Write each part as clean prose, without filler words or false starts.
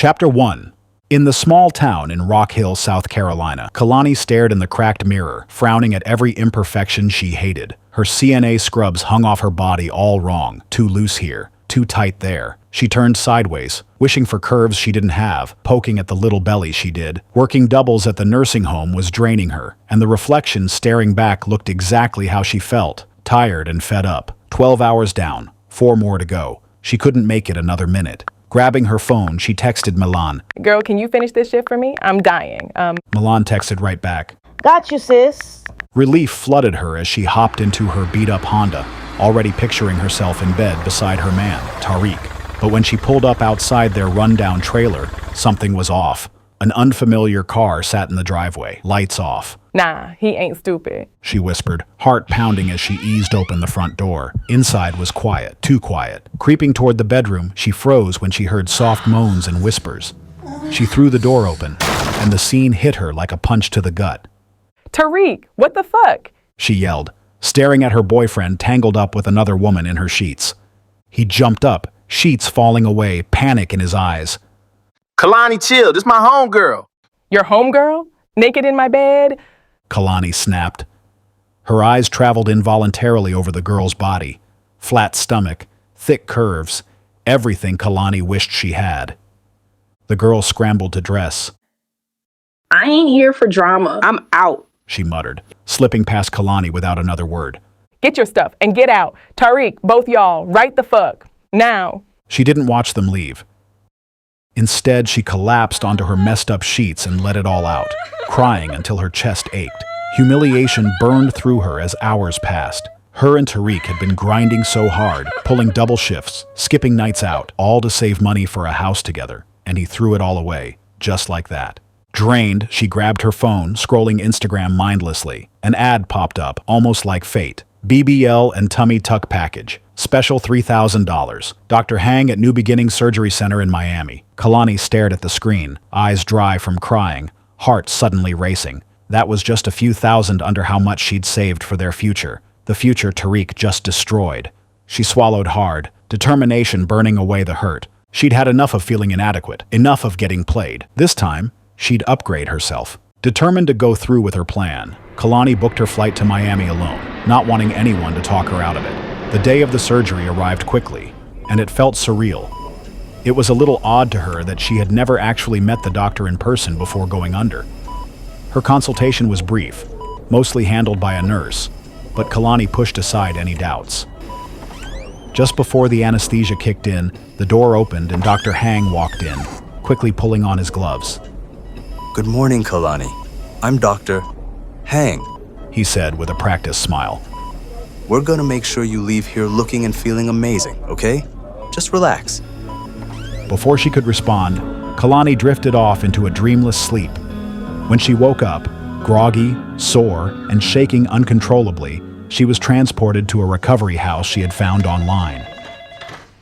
Chapter 1. In the small town in Rock Hill, South Carolina, Khalani stared in the cracked mirror, frowning at every imperfection she hated. Her CNA scrubs hung off her body all wrong, too loose here, too tight there. She turned sideways, wishing for curves she didn't have, poking at the little belly she did. Working doubles at the nursing home was draining her, and the reflection staring back looked exactly how she felt, tired and fed up. 12 hours down, 4 more to go. She couldn't make it another minute. Grabbing her phone, she texted Milan. Girl, can you finish this shift for me? I'm dying. Milan texted right back. Got you, sis. Relief flooded her as she hopped into her beat-up Honda, already picturing herself in bed beside her man, Tariq. But when she pulled up outside their rundown trailer, something was off. An unfamiliar car sat in the driveway, lights off. Nah, he ain't stupid, She whispered, heart pounding as she eased open the front door. Inside was quiet, too quiet. Creeping toward the bedroom, she froze when she heard soft moans and whispers. She threw the door open, and the scene hit her like a punch to the gut. Tariq, what the fuck? She yelled, staring at her boyfriend tangled up with another woman in her sheets. He jumped up, sheets falling away, panic in his eyes. Khalani, chill. This my homegirl. Your homegirl? Naked in my bed? Khalani snapped. Her eyes traveled involuntarily over the girl's body. Flat stomach, thick curves, everything Khalani wished she had. The girl scrambled to dress. I ain't here for drama. I'm out. She muttered, slipping past Khalani without another word. Get your stuff and get out. Tariq, both y'all, right the fuck. Now. She didn't watch them leave. Instead, she collapsed onto her messed up sheets and let it all out, crying until her chest ached. Humiliation burned through her as hours passed. Her and Tariq had been grinding so hard, pulling double shifts, skipping nights out, all to save money for a house together, and he threw it all away, just like that. Drained, she grabbed her phone, scrolling Instagram mindlessly. An ad popped up, almost like fate. BBL and tummy tuck package. Special $3,000. Dr. Hang at New Beginning Surgery Center in Miami. Khalani stared at the screen, eyes dry from crying, heart suddenly racing. That was just a few thousand under how much she'd saved for their future. The future Tariq just destroyed. She swallowed hard, determination burning away the hurt. She'd had enough of feeling inadequate, enough of getting played. This time, she'd upgrade herself. Determined to go through with her plan, Khalani booked her flight to Miami alone, not wanting anyone to talk her out of it. The day of the surgery arrived quickly, and it felt surreal. It was a little odd to her that she had never actually met the doctor in person before going under. Her consultation was brief, mostly handled by a nurse, but Khalani pushed aside any doubts. Just before the anesthesia kicked in, the door opened and Dr. Hang walked in, quickly pulling on his gloves. Good morning, Khalani. I'm Dr. Hang, he said with a practiced smile. We're gonna make sure you leave here looking and feeling amazing, okay? Just relax. Before she could respond, Khalani drifted off into a dreamless sleep. When she woke up, groggy, sore, and shaking uncontrollably, she was transported to a recovery house she had found online.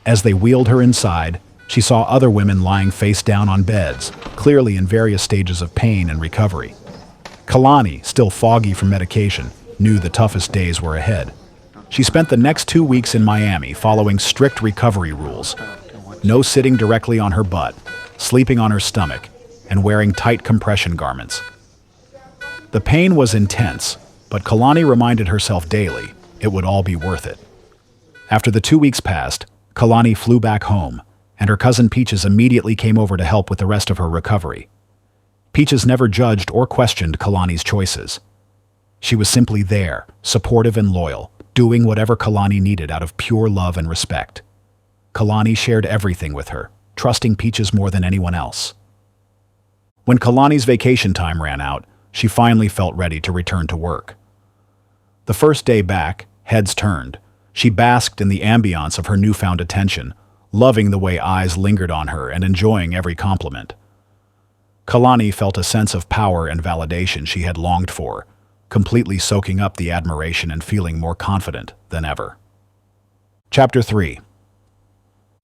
As they wheeled her inside, she saw other women lying face down on beds, clearly in various stages of pain and recovery. Khalani, still foggy from medication, knew the toughest days were ahead. She spent the next 2 weeks in Miami following strict recovery rules. No sitting directly on her butt, sleeping on her stomach, and wearing tight compression garments. The pain was intense, but Khalani reminded herself daily it would all be worth it. After the 2 weeks passed, Khalani flew back home, and her cousin Peaches immediately came over to help with the rest of her recovery. Peaches never judged or questioned Khalani's choices. She was simply there, supportive and loyal, doing whatever Khalani needed out of pure love and respect. Khalani shared everything with her, trusting Peaches more than anyone else. When Khalani's vacation time ran out, she finally felt ready to return to work. The first day back, heads turned. She basked in the ambiance of her newfound attention, loving the way eyes lingered on her and enjoying every compliment. Khalani felt a sense of power and validation she had longed for, completely soaking up the admiration and feeling more confident than ever. Chapter 3.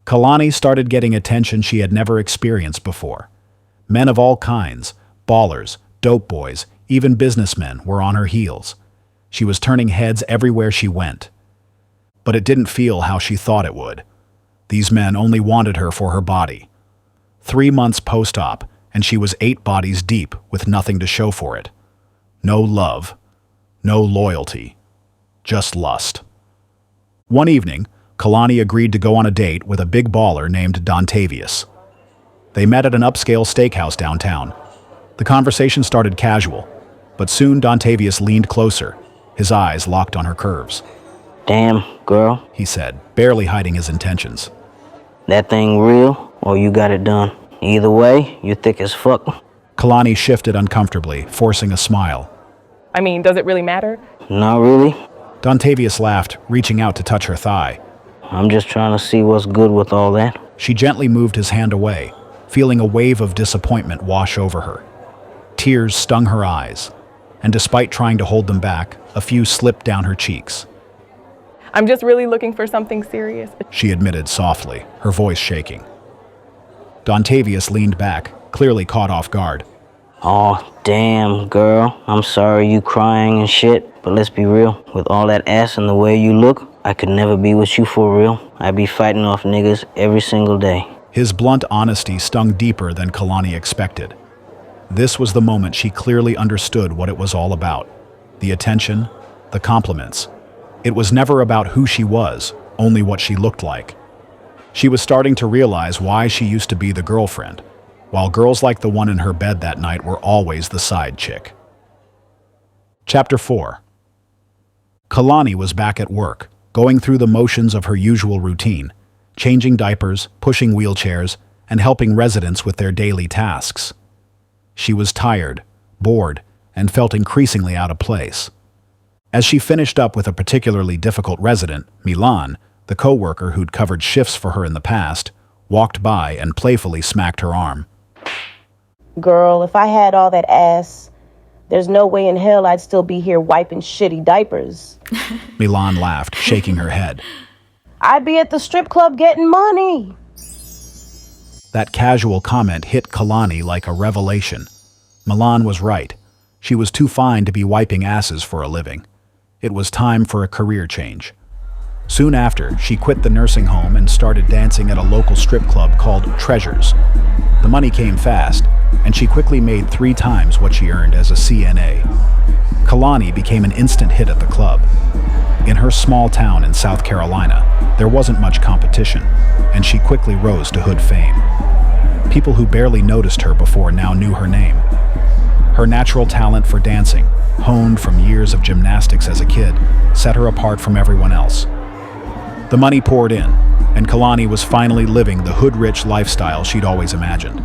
Khalani started getting attention she had never experienced before. Men of all kinds, ballers, dope boys, even businessmen were on her heels. She was turning heads everywhere she went. But it didn't feel how she thought it would. These men only wanted her for her body. 3 months post-op, and she was 8 bodies deep with nothing to show for it. No love, no loyalty, just lust. One evening, Khalani agreed to go on a date with a big baller named Dontavius. They met at an upscale steakhouse downtown. The conversation started casual, but soon Dontavius leaned closer, his eyes locked on her curves. Damn, girl. He said, barely hiding his intentions. That thing real, or you got it done? Either way, you're thick as fuck. Khalani shifted uncomfortably, forcing a smile. I mean, does it really matter? Not really. Dontavius laughed, reaching out to touch her thigh. I'm just trying to see what's good with all that. She gently moved his hand away, feeling a wave of disappointment wash over her. Tears stung her eyes, and despite trying to hold them back, a few slipped down her cheeks. I'm just really looking for something serious. She admitted softly, her voice shaking. Dontavius leaned back, clearly caught off guard. Oh, damn, girl. I'm sorry you crying and shit, but let's be real. With all that ass and the way you look, I could never be with you for real. I'd be fighting off niggas every single day. His blunt honesty stung deeper than Khalani expected. This was the moment she clearly understood what it was all about. The attention, the compliments. It was never about who she was, only what she looked like. She was starting to realize why she used to be the girlfriend, while girls like the one in her bed that night were always the side chick. Chapter 4. Khalani was back at work, going through the motions of her usual routine, changing diapers, pushing wheelchairs, and helping residents with their daily tasks. She was tired, bored, and felt increasingly out of place. As she finished up with a particularly difficult resident, Milan, the co-worker who'd covered shifts for her in the past, walked by and playfully smacked her arm. Girl, if I had all that ass, there's no way in hell I'd still be here wiping shitty diapers. Milan laughed, shaking her head. I'd be at the strip club getting money. That casual comment hit Khalani like a revelation. Milan was right. She was too fine to be wiping asses for a living. It was time for a career change. Soon after, she quit the nursing home and started dancing at a local strip club called Treasures. The money came fast, and she quickly made 3 times what she earned as a CNA. Khalani became an instant hit at the club. In her small town in South Carolina, there wasn't much competition, and she quickly rose to hood fame. People who barely noticed her before now knew her name. Her natural talent for dancing, honed from years of gymnastics as a kid, set her apart from everyone else. The money poured in, and Khalani was finally living the hood-rich lifestyle she'd always imagined.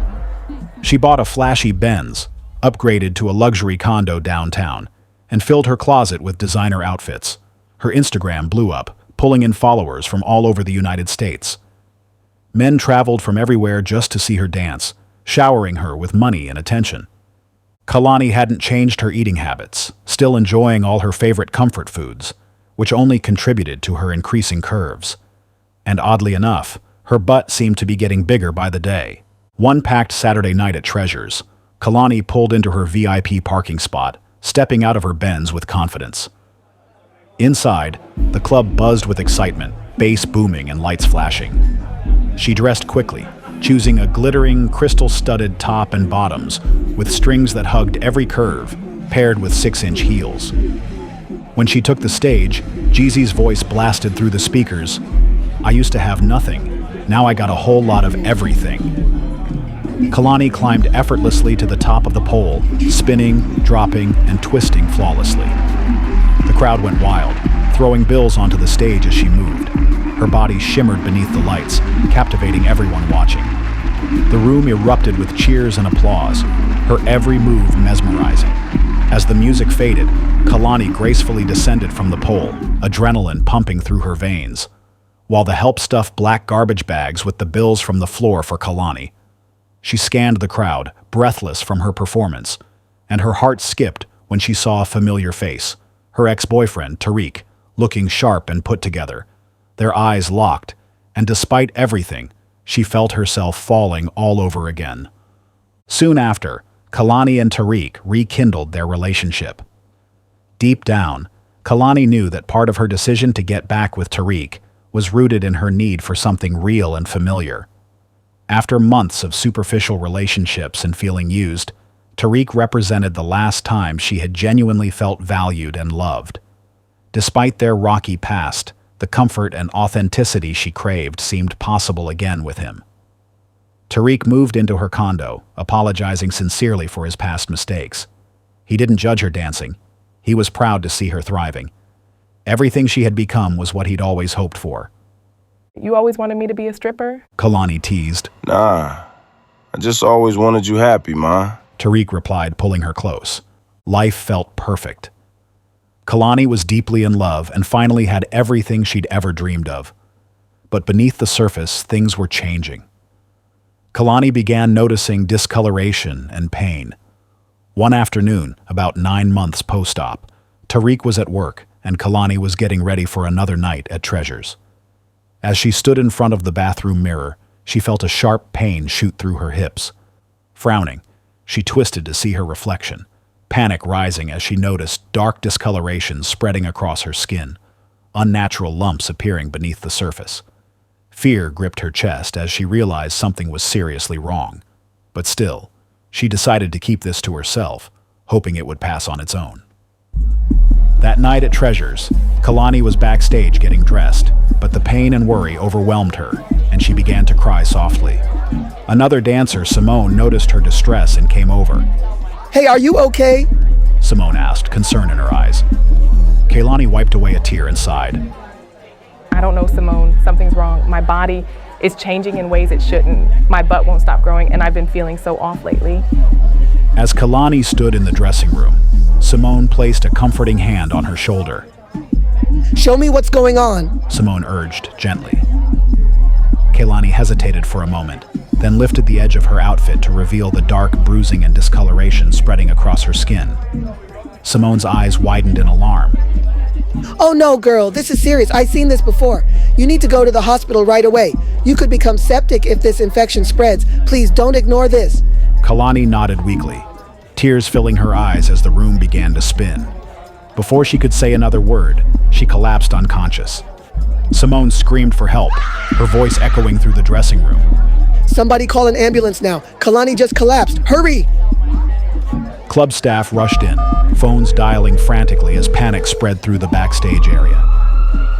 She bought a flashy Benz, upgraded to a luxury condo downtown, and filled her closet with designer outfits. Her Instagram blew up, pulling in followers from all over the United States. Men traveled from everywhere just to see her dance, showering her with money and attention. Khalani hadn't changed her eating habits, still enjoying all her favorite comfort foods, which only contributed to her increasing curves. And oddly enough, her butt seemed to be getting bigger by the day. One packed Saturday night at Treasures, Khalani pulled into her VIP parking spot, stepping out of her Benz with confidence. Inside, the club buzzed with excitement, bass booming and lights flashing. She dressed quickly, choosing a glittering, crystal-studded top and bottoms with strings that hugged every curve, paired with 6-inch heels. When she took the stage, Jeezy's voice blasted through the speakers. "I used to have nothing. Now I got a whole lot of everything." Khalani climbed effortlessly to the top of the pole, spinning, dropping, and twisting flawlessly. The crowd went wild, throwing bills onto the stage as she moved. Her body shimmered beneath the lights, captivating everyone watching. The room erupted with cheers and applause, her every move mesmerizing. As the music faded, Khalani gracefully descended from the pole, adrenaline pumping through her veins, while the help stuffed black garbage bags with the bills from the floor for Khalani. She scanned the crowd, breathless from her performance, and her heart skipped when she saw a familiar face, her ex-boyfriend, Tariq, looking sharp and put together. Their eyes locked, and despite everything, she felt herself falling all over again. Soon after, Khalani and Tariq rekindled their relationship. Deep down, Khalani knew that part of her decision to get back with Tariq was rooted in her need for something real and familiar. After months of superficial relationships and feeling used, Tariq represented the last time she had genuinely felt valued and loved. Despite their rocky past, the comfort and authenticity she craved seemed possible again with him. Tariq moved into her condo, apologizing sincerely for his past mistakes. He didn't judge her dancing. He was proud to see her thriving. Everything she had become was what he'd always hoped for. You always wanted me to be a stripper? Khalani teased. Nah, I just always wanted you happy, Ma. Tariq replied, pulling her close. Life felt perfect. Khalani was deeply in love and finally had everything she'd ever dreamed of. But beneath the surface, things were changing. Khalani began noticing discoloration and pain. One afternoon, about 9 months post-op, Tariq was at work and Khalani was getting ready for another night at Treasures. As she stood in front of the bathroom mirror, she felt a sharp pain shoot through her hips. Frowning, she twisted to see her reflection, panic rising as she noticed dark discolorations spreading across her skin, unnatural lumps appearing beneath the surface. Fear gripped her chest as she realized something was seriously wrong. But still, she decided to keep this to herself, hoping it would pass on its own. That night at Treasures, Khalani was backstage getting dressed, but the pain and worry overwhelmed her, and she began to cry softly. Another dancer, Simone, noticed her distress and came over. Hey, are you okay? Simone asked, concern in her eyes. Khalani wiped away a tear and sighed. I don't know, Simone. Something's wrong. My body is changing in ways it shouldn't. My butt won't stop growing, and I've been feeling so off lately. As Khalani stood in the dressing room, Simone placed a comforting hand on her shoulder. Show me what's going on, Simone urged gently. Khalani hesitated for a moment, then lifted the edge of her outfit to reveal the dark bruising and discoloration spreading across her skin. Simone's eyes widened in alarm. Oh no, girl, this is serious. I've seen this before. You need to go to the hospital right away. You could become septic if this infection spreads. Please don't ignore this. Khalani nodded weakly, tears filling her eyes as the room began to spin. Before she could say another word, she collapsed unconscious. Simone screamed for help, her voice echoing through the dressing room. Somebody call an ambulance now. Khalani just collapsed. Hurry! Club staff rushed in, phones dialing frantically as panic spread through the backstage area.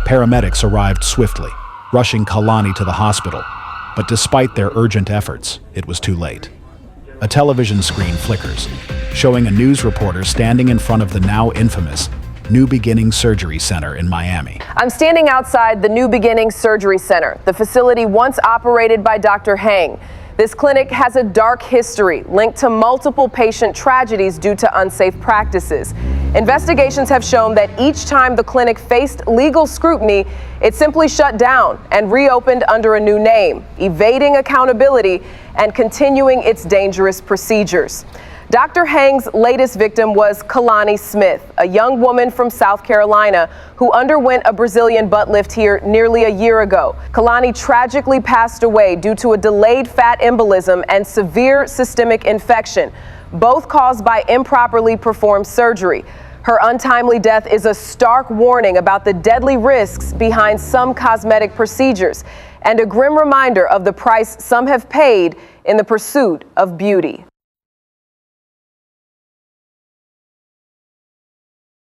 Paramedics arrived swiftly, rushing Khalani to the hospital, but despite their urgent efforts, it was too late. A television screen flickers, showing a news reporter standing in front of the now infamous New Beginning Surgery Center in Miami. I'm standing outside the New Beginning Surgery Center, the facility once operated by Dr. Heng. This clinic has a dark history linked to multiple patient tragedies due to unsafe practices. Investigations have shown that each time the clinic faced legal scrutiny, it simply shut down and reopened under a new name, evading accountability and continuing its dangerous procedures. Dr. Heng's latest victim was Khalani Smith, a young woman from South Carolina who underwent a Brazilian butt lift here nearly a year ago. Khalani tragically passed away due to a delayed fat embolism and severe systemic infection, both caused by improperly performed surgery. Her untimely death is a stark warning about the deadly risks behind some cosmetic procedures and a grim reminder of the price some have paid in the pursuit of beauty.